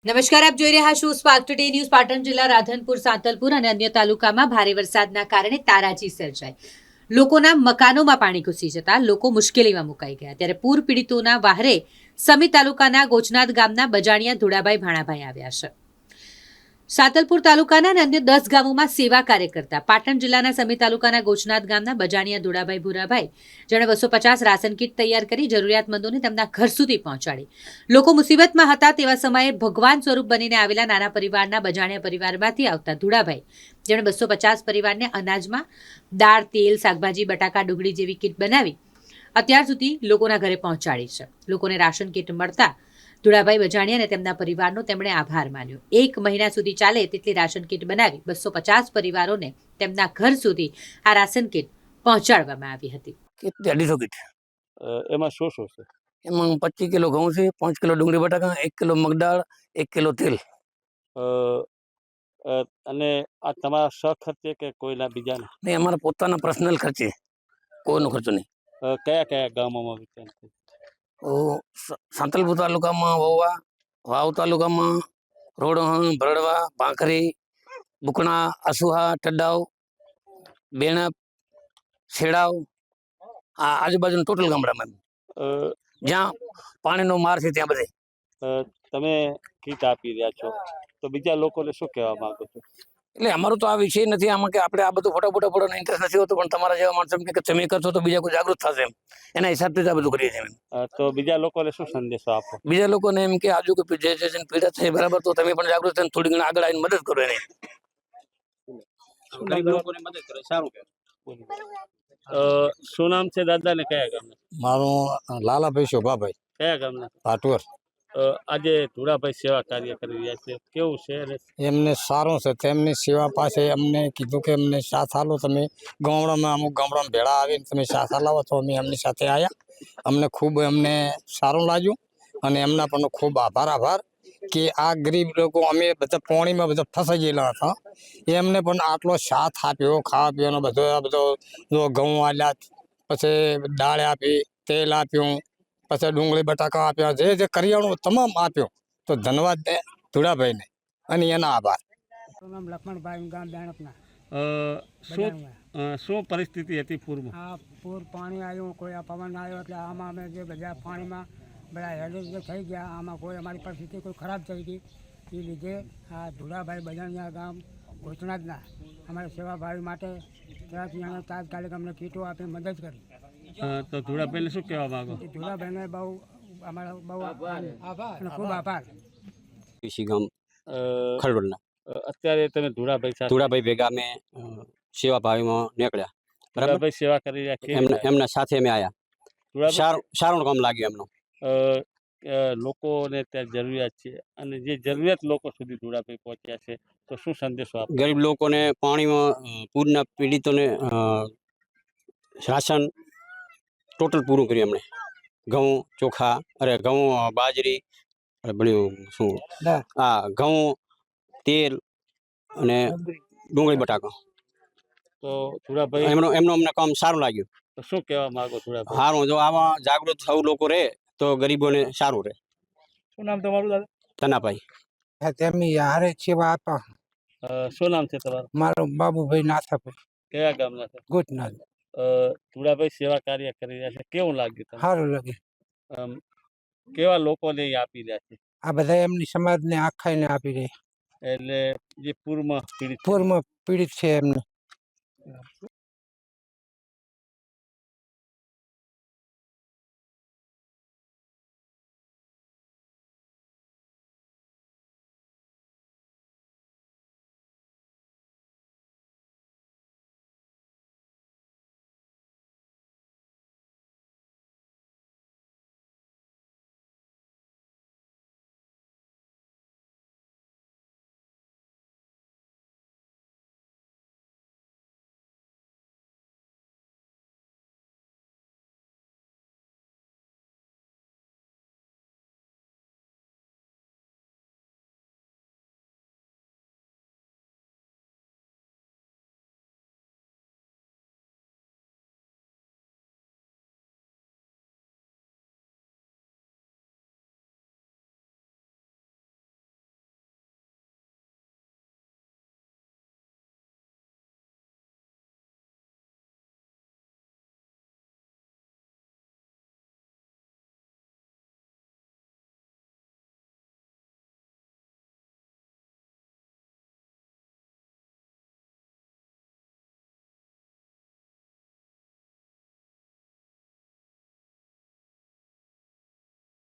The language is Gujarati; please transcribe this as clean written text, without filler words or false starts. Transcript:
નમસ્કાર, આપ જોઈ રહ્યા છો સ્પાર્ક ટુડે ન્યૂઝ. પાટણ જિલ્લા રાધનપુર, સાંતલપુર અને અન્ય તાલુકામાં ભારે વરસાદના કારણે તારાજી સર્જાઈ. લોકોના મકાનોમાં પાણી ઘૂસી જતા લોકો મુશ્કેલીમાં મુકાઈ ગયા. ત્યારે પૂર પીડિતોના વહારે સમી તાલુકાના ગોચનાદ ગામના બજાણિયા ધુડાભાઈ ભાણાભાઈ આવ્યા છે. સાંતલપુર તાલુકાના અને અન્ય 10 ગામોમાં સેવા કાર્ય કરતા પાટણ જિલ્લાના સમી તાલુકાના ગોચનાદ ગામના બજાણિયા ધુડાભાઈ ભુરાભાઈ, જેણે 250 રાશન કીટ તૈયાર કરી જરૂરિયાતમંદોને તેમના ઘર સુધી પહોંચાડી. લોકો મુસીબતમાં હતા તેવા સમયે ભગવાન સ્વરૂપ બનીને આવેલા નાના પરિવારના બજાણિયા પરિવારમાંથી આવતા ધુડાભાઈ, જેણે 250 પરિવારને અનાજમાં દાળ, તેલ, શાકભાજી, બટાકા, ડુંગળી જેવી કીટ બનાવી અત્યાર સુધી લોકોના ઘરે પહોંચાડી છે. લોકોને રાશન કીટ મળતા ધુડાભાઈ બજાણિયા અને તેમના પરિવારનો તેમણે આભાર માન્યો. 1 મહિના સુધી ચાલે તેટલી રાશન કીટ બનાવી 250 પરિવારોને તેમના ઘર સુધી આ રાશન કીટ પહોંચાડવામાં આવી હતી. 250 કીટ. એમાં શું શું છે? એમાં 25 કિલો ઘઉં છે, 5 કિલો ડુંગળી બટાકા, 1 કિલો મગદાળ, 1 કિલો તેલ. અને આ તમારા સખર્ચે કે કોઈના બીજાના? ને અમારા પોતાના પર્સનલ ખર્ચે, કોઈનો ખર્ચો નહીં. કયા કયા ગામોમાં વિતરણ થયું? સાંતલપુર તાલુકામાં વોવા, વાવ તાલુકામાં રોડહણ, ભરડવા, ભાંખરી, બુકણા, આસુહા, ટડાવ, બેણપ, છેડાવ, આ આજુબાજુના ટોટલ ગામડામાં જ્યાં પાણીનો માર છે ત્યાં બધે. તમે કીટ આપી રહ્યા છો તો બીજા લોકોને શું કહેવા માંગો છો? એટલે અમારું તો આ વિષય નથી આમાં કે આપણે આ બધું ફોટો ઇન્ટરેસ્ટ નથી હોતો, પણ તમારા જેવા માણસો એમ કે તમે કરશો તો બીજા કોઈ જાગૃત થશે, એમ એના હિસાબથી આ બધું કરીએ છીએ. તો બીજા લોકોને શું સંદેશો આપો? બીજા લોકોને એમ કે આજુ કે જે પીડા છે બરાબર, તો તમે પણ જાગૃત થઈને થોડી ઘણી આગળ આવીને મદદ કરો એને. શું નામ છે દાદા ને કયા ગામના? મારું લાલાભાઈ શોભાભાઈ, કયા ગામના? પાટવર. આજે ધુડાભાઈ સેવા કાર્ય કરી રહ્યા છે, કેવું છે? એમને સારું છે. તેમની સેવા પાસે અમને કીધું કે અમને સાથ આલો, તમે ગામડામાં અમુક ગામડામાં ભેળા આવીને તમે સાથ આલાવો, તો અમે એમની સાથે આવ્યા. અમને ખૂબ સારું લાગ્યું અને એમના પણ ખૂબ આભાર કે આ ગરીબ લોકો, અમે બધા પાણીમાં બધા ફસાઈ ગયેલા હતા, એમને પણ આટલો સાથ આપ્યો. ખાવા પીવાનો બધો ઘઉં આલ્યા, પછી દાળ આપી, તેલ આપ્યું, પછી ડુંગળી બટાકા આપ્યા, જે કરિયાણું તમામ આપ્યો. તો ધન્યવાદ ધુડાભાઈને અને એના આભાર. નામ લક્ષ્મણભાઈ, ગામ બેણપના. શું પરિસ્થિતિ હતી પૂરમાં? આ પૂર પાણી આવ્યું, કોઈ આ પવન આવ્યો એટલે આમાં અમે જે બધા પાણીમાં બધા હેલ્ડ થઈ ગયા. આમાં કોઈ અમારી પરિસ્થિતિ કોઈ ખરાબ થઈ ગઈ. એ લીધે આ ધુડાભાઈ બજાણિયા ગામ ગોચનાદના અમારી સેવાભાવી માટે ત્યાંથી અમે તાત્કાલિક અમને કીટો આપી મદદ કરી. તો ધુડાભાઈને શું કહેવા માંગો? ધુડાભાઈને અમારો બહુ આભાર અને ખૂબ આભાર. ગામ ખરડોલના અત્યારે તમે ધુડાભાઈ ભેગા અમે સેવાભાવીમાં નીકળ્યા. બરાબર, સેવા કરી રહ્યા એમના સાથે અમે આવ્યા. સારું કામ લાગ્યું એમનું. લોકોને ત્યાં જરૂરિયાત છે અને જે જરૂરિયાત લોકો સુધી ધુડાભાઈ પહોંચ્યા છે, તો શું સંદેશો આપો? ગરીબ લોકોને પાણીમાં પૂરના પીડિતોને રાશન ટોટલ પૂરું કર્યું એમણે. ઘઉં, ચોખા, ઘઉં, બાજરી, શું ઘઉં, તેલ અને ડુંગળી બટાકા. તો ધુડાભાઈ એમનું અમને કામ સારું લાગ્યું. તો શું કહેવા માંગો ધુડાભાઈ? સારું, જો આવા જાગૃત સૌ લોકો રહે તો ગરીબોને સારું રહે. શું નામ તમારું દાદા? તનાભાઈ. તેમની હારે સેવા આપા. શું નામ છે તમારું? મારું બાબુભાઈ નાથાભાઈ. કયા ગામના છે? ગોચનાદ. ધુડાભાઈ સેવા કાર્ય કરી રહ્યા છે, કેવું લાગ્યું તમને? સારું લાગે. કેવા લોકોને આપી રહ્યા છે? આ બધા એમની સમાજને આખાઈને આપી રહ્યા. એટલે જે પૂરમાં પીડિત છે એમને.